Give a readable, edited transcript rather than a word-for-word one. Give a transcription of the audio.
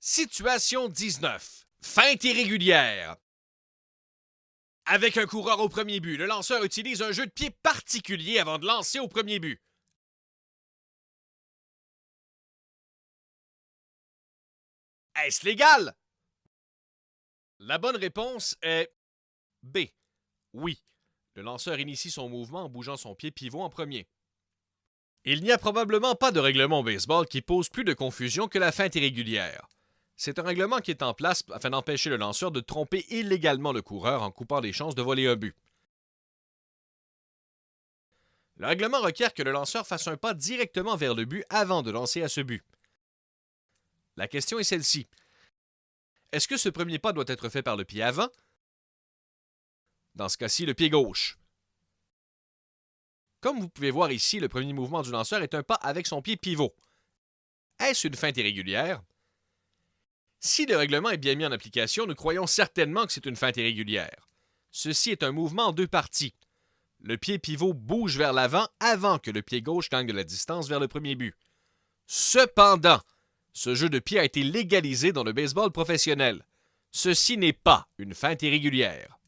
Situation 19. Feinte irrégulière. Avec un coureur au premier but, le lanceur utilise un jeu de pied particulier avant de lancer au premier but. Est-ce légal? La bonne réponse est B. Oui. Le lanceur initie son mouvement en bougeant son pied pivot en premier. Il n'y a probablement pas de règlement au baseball qui pose plus de confusion que la feinte irrégulière. C'est un règlement qui est en place afin d'empêcher le lanceur de tromper illégalement le coureur en coupant les chances de voler un but. Le règlement requiert que le lanceur fasse un pas directement vers le but avant de lancer à ce but. La question est celle-ci. Est-ce que ce premier pas doit être fait par le pied avant? Dans ce cas-ci, le pied gauche. Comme vous pouvez voir ici, le premier mouvement du lanceur est un pas avec son pied pivot. Est-ce une feinte irrégulière? Si le règlement est bien mis en application, nous croyons certainement que c'est une feinte irrégulière. Ceci est un mouvement en deux parties. Le pied pivot bouge vers l'avant avant que le pied gauche gagne de la distance vers le premier but. Cependant, ce jeu de pied a été légalisé dans le baseball professionnel. Ceci n'est pas une feinte irrégulière.